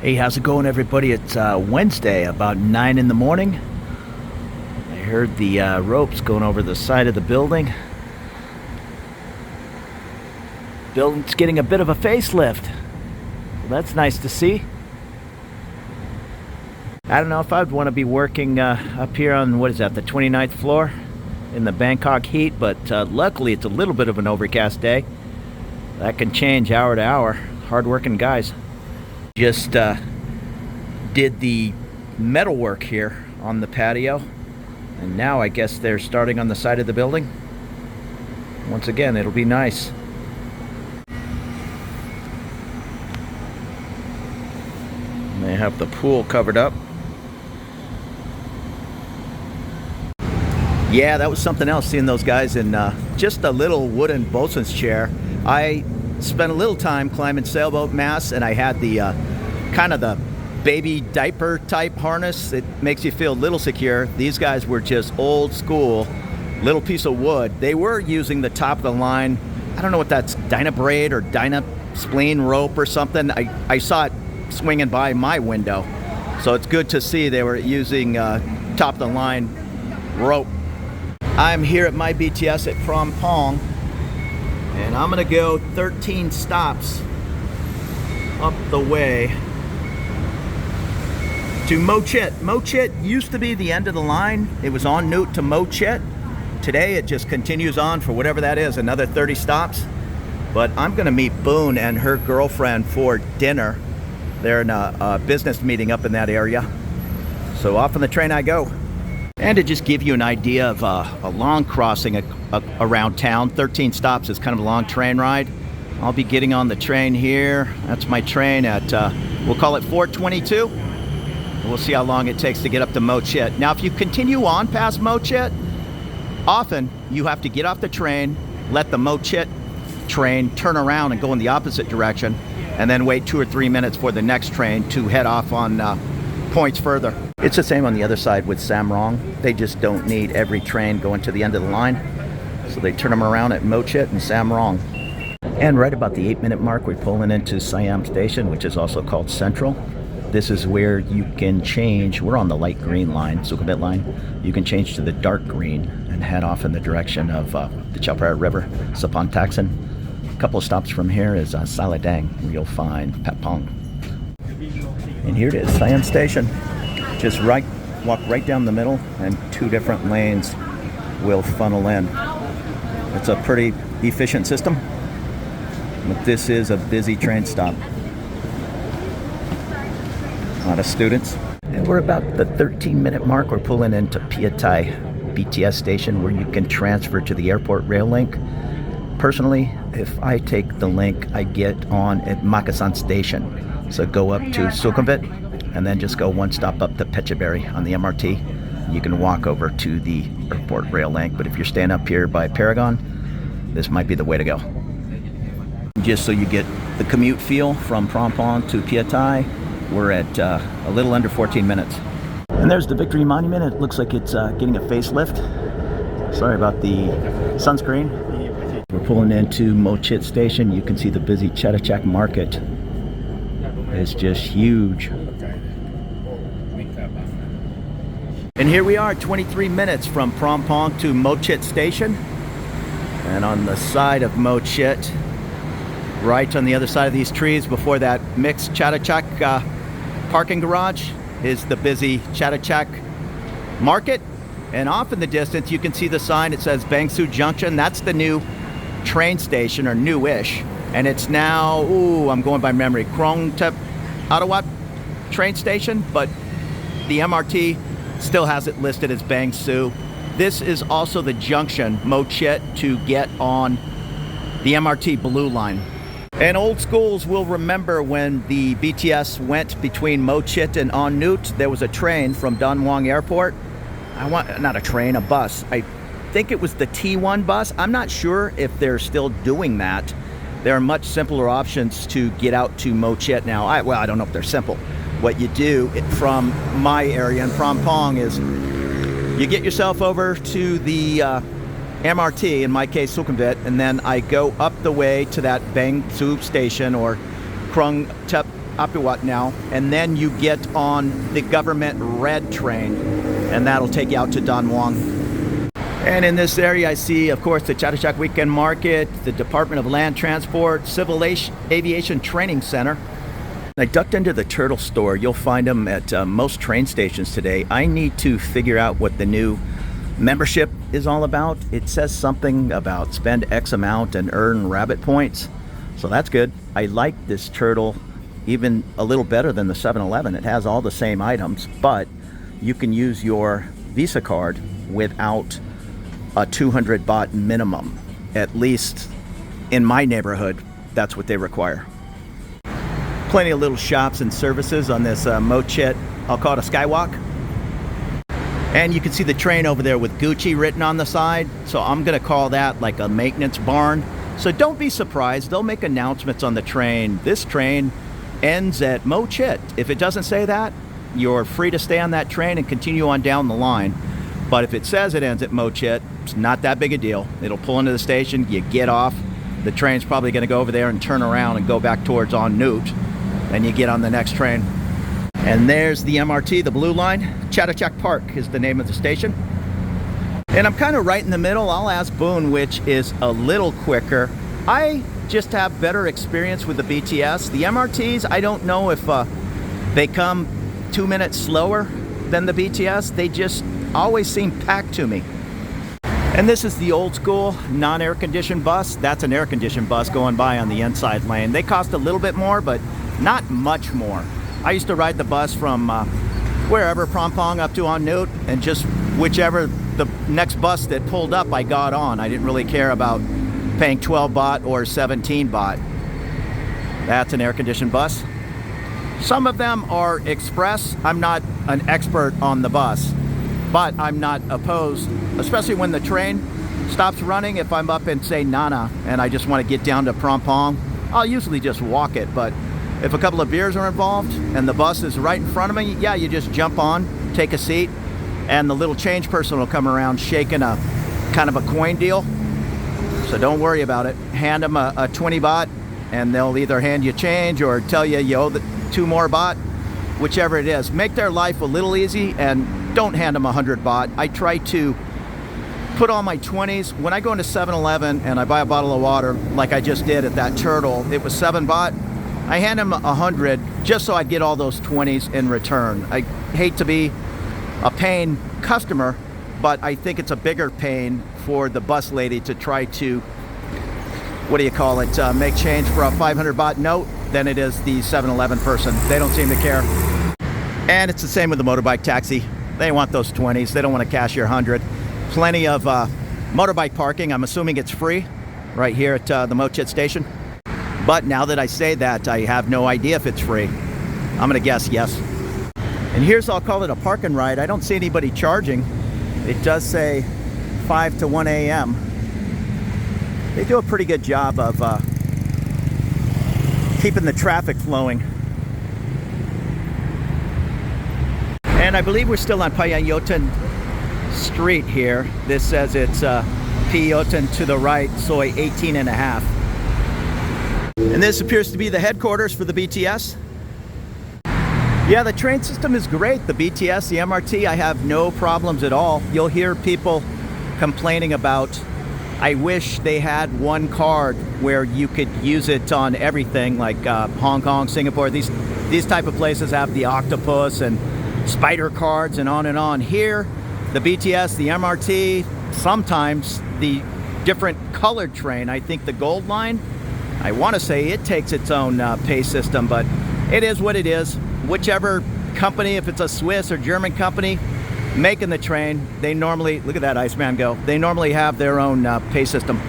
Hey, how's it going, everybody? It's Wednesday, about 9 in the morning. I heard the ropes going over the side of the building. Building's getting a bit of a facelift. Well, that's nice to see. I don't know if I'd want to be working up here on, what is that, the 29th floor in the Bangkok heat, but luckily it's a little bit of an overcast day. That can change hour to hour. Hard-working guys. Just did the metal work here on the patio, and now I guess they're starting on the side of the building. Once again, it'll be nice. And they have the pool covered up. Yeah, that was something else, seeing those guys in just a little wooden boatswain's chair. I spent a little time climbing sailboat masts, and I had the kind of the baby diaper type harness. It makes you feel a little secure. These guys were just old school, little piece of wood. They were using the top of the line, I don't know what that's, Dynabraid or Dynaspleen rope or something. I saw it swinging by my window, so it's good to see they were using top of the line rope. I'm here at my BTS at Phrom Phong, and I'm gonna go 13 stops up the way to Mo Chit. Mo Chit used to be the end of the line. It was en route to Mo Chit. Today it just continues on for whatever that is, another 30 stops. But I'm gonna meet Boone and her girlfriend for dinner. They're in a business meeting up in that area. So off on the train I go. And to just give you an idea of a long crossing around town, 13 stops is kind of a long train ride. I'll be getting on the train here. That's my train at, we'll call it 422. We'll see how long it takes to get up to Mo Chit. Now, if you continue on past Mo Chit, often you have to get off the train, let the Mo Chit train turn around and go in the opposite direction, and then wait 2 or 3 minutes for the next train to head off on points further. It's the same on the other side with Samrong. They just don't need every train going to the end of the line, so they turn them around at Mo Chit and Samrong. And right about the 8-minute mark, we're pulling into Siam Station, which is also called Central. This is where you can change. We're on the light green line, Sukhumvit line. You can change to the dark green and head off in the direction of the Chao Phraya River, Sapon Taksin. A couple of stops from here is Saladang, where you'll find Patpong. And here it is, Siam Station. Just walk right down the middle, and 2 different lanes will funnel in. It's a pretty efficient system, but this is a busy train stop. A lot of students. And we're about the 13-minute mark. We're pulling into Thai BTS Station, where you can transfer to the airport rail link. Personally, if I take the link, I get on at Makasan Station. So go up to Sukhumvit, and then just go 1 stop up to Phetchaburi on the MRT. You can walk over to the airport rail link, but if you're staying up here by Paragon, this might be the way to go. Just so you get the commute feel from Phrom Phong to Thai, we're at a little under 14 minutes. And there's the Victory Monument. It looks like it's getting a facelift. Sorry about the sunscreen. We're pulling into Mo Chit Station. You can see the busy Chatuchak Market. It's just huge. And here we are, 23 minutes from Phrom Phong to Mo Chit Station. And on the side of Mo Chit, right on the other side of these trees before that mixed Chatuchak parking garage, is the busy Chatuchak Market. And off in the distance, you can see the sign. It says Bang Sue Junction. That's the new train station, or newish. And it's now, I'm going by memory, Krong Thep Atawat train station, but the MRT still has it listed as Bang Sue. This is also the junction, Mo Chit, to get on the MRT Blue Line. And old schools will remember when the BTS went between Mo Chit and En Route, there was a train from Don Muang Airport. Not a train, a bus. I think it was the T1 bus. I'm not sure if they're still doing that. There are much simpler options to get out to Mo Chit now. I don't know if they're simple. What you do from my area in Phrom Phong is you get yourself over to the MRT, in my case Sukhumvit, and then I go up the way to that Bang Sue station, or Krung Thep Apiwat now, and then you get on the government red train, and that'll take you out to Don Muang. And in this area I see, of course, the Chatuchak Weekend Market, the Department of Land Transport, Civil Aviation Training Center. I ducked into the turtle store. You'll find them at most train stations today. I need to figure out what the new membership is all about. It says something about spend X amount and earn rabbit points. So that's good. I like this turtle even a little better than the 7-Eleven. It has all the same items, but you can use your Visa card without a 200 baht minimum. At least in my neighborhood, that's what they require. Plenty of little shops and services on this Mochit, I'll call it a skywalk. And you can see the train over there with Gucci written on the side. So I'm gonna call that like a maintenance barn. So don't be surprised, they'll make announcements on the train. This train ends at Mochit. If it doesn't say that, you're free to stay on that train and continue on down the line. But if it says it ends at Mochit, it's not that big a deal. It'll pull into the station, you get off. The train's probably gonna go over there and turn around and go back towards En Nut. Then you get on the next train. And there's the MRT, the blue line. Chatuchak Park is the name of the station. And I'm kind of right in the middle. I'll ask Boone which is a little quicker. I just have better experience with the BTS. The MRTs, I don't know if they come 2 minutes slower than the BTS. They just always seem packed to me. And this is the old school non-air conditioned bus. That's an air conditioned bus going by on the inside lane. They cost a little bit more, but not much more. I used to ride the bus from wherever, Prompong up to En Nut, and just whichever the next bus that pulled up I got on. I didn't really care about paying 12 baht or 17 baht. That's an air-conditioned bus. Some of them are express. I'm not an expert on the bus, but I'm not opposed, especially when the train stops running. If I'm up in, say, Nana, and I just want to get down to Prompong, I'll usually just walk it, but if a couple of beers are involved and the bus is right in front of me, yeah, you just jump on, take a seat, and the little change person will come around shaking a kind of a coin deal. So don't worry about it. Hand them a 20 baht, and they'll either hand you change or tell you you owe 2 more baht, whichever it is. Make their life a little easy, and don't hand them 100 baht. I try to put all my 20s. When I go into 7-Eleven and I buy a bottle of water, like I just did at that turtle, it was 7 baht. I hand him 100 just so I'd get all those 20s in return. I hate to be a pain customer, but I think it's a bigger pain for the bus lady to try to, what do you call it, make change for a 500 baht note than it is the 7-Eleven person. They don't seem to care. And it's the same with the motorbike taxi. They want those 20s. They don't want to cash your 100. Plenty of motorbike parking. I'm assuming it's free right here at the Mochit station. But now that I say that, I have no idea if it's free. I'm gonna guess yes. And here's, I'll call it a park and ride. I don't see anybody charging. It does say 5 to 1 a.m. They do a pretty good job of keeping the traffic flowing. And I believe we're still on Payayotan Street here. This says it's Payayotan to the right, Soy 18 and a half. And this appears to be the headquarters for the BTS. Yeah, the train system is great. The BTS, the MRT, I have no problems at all. You'll hear people complaining about, I wish they had one card where you could use it on everything, like Hong Kong, Singapore. These type of places have the octopus and spider cards and on and on. Here, the BTS, the MRT, sometimes the different colored train, I think the gold line, I want to say it takes its own pay system, but it is what it is. Whichever company, if it's a Swiss or German company making the train, they normally, look at that Iceman go, they normally have their own pay system.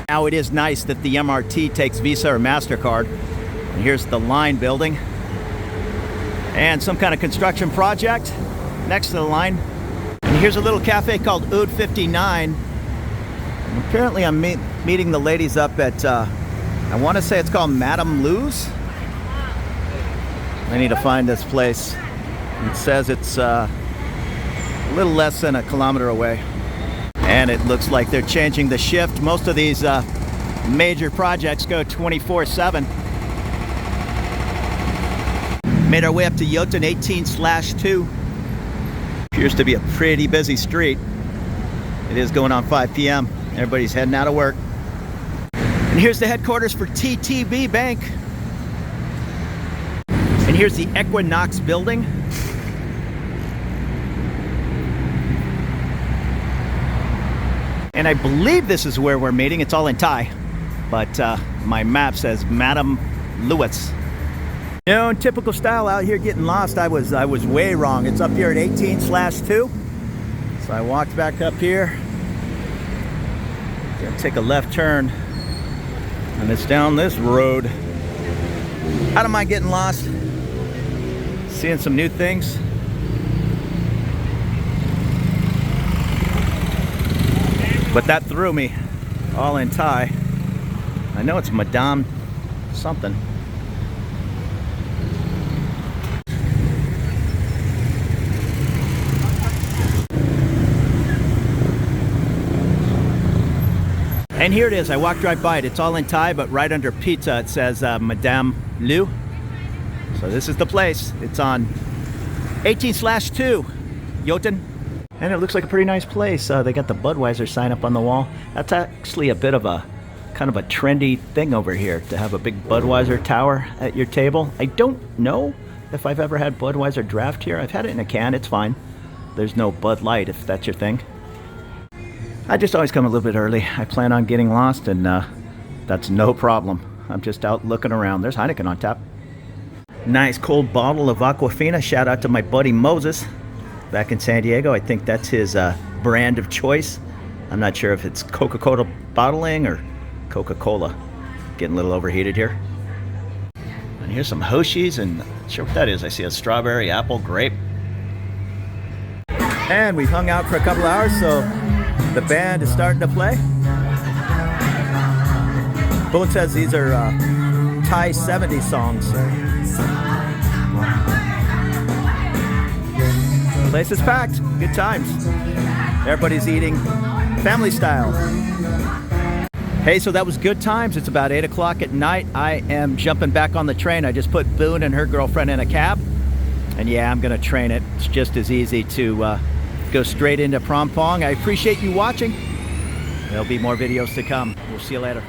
Now it is nice that the MRT takes Visa or MasterCard. And here's the line building. And some kind of construction project next to the line. And here's a little cafe called Oud 59. And apparently I'm meeting the ladies up at I want to say it's called Madame Lou's. I need to find this place. It says it's a little less than a kilometer away. And it looks like they're changing the shift. Most of these major projects go 24/7. Made our way up to Yotan 18/2. Appears to be a pretty busy street. It is going on 5 p.m. Everybody's heading out of work. And here's the headquarters for TTB Bank. And here's the Equinox building. And I believe this is where we're meeting. It's all in Thai, but my map says Madam Lewis. You know, in typical style out here getting lost, I was way wrong. It's up here at 18/2. So I walked back up here. Gonna take a left turn, and it's down this road. I don't mind getting lost, seeing some new things. But that threw me, all in Thai. I know it's Madame something. And here it is. I walked right by it. It's all in Thai, but right under pizza it says Madame Liu. So this is the place. It's on 18/2, Yotan. And it looks like a pretty nice place. They got the Budweiser sign up on the wall. That's actually a bit of a kind of a trendy thing over here, to have a big Budweiser tower at your table. I don't know if I've ever had Budweiser draft here. I've had it in a can. It's fine. There's no Bud Light if that's your thing. I just always come a little bit early. I plan on getting lost, and that's no problem. I'm just out looking around. There's Heineken on tap. Nice cold bottle of Aquafina. Shout out to my buddy Moses back in San Diego. I think that's his brand of choice. I'm not sure if it's Coca-Cola bottling or Coca-Cola. Getting a little overheated here. And here's some Hoshis, and not sure what that is. I see a strawberry, apple, grape. And we've hung out for a couple hours, so the band is starting to play. Boone says these are Thai 70s songs. Place is packed. Good times. Everybody's eating family style. Hey, so that was good times. It's about 8 o'clock at night. I am jumping back on the train. I just put Boone and her girlfriend in a cab. And yeah, I'm going to train it. It's just as easy to go straight into Prom Pong. I appreciate you watching. There'll be more videos to come. We'll see you later.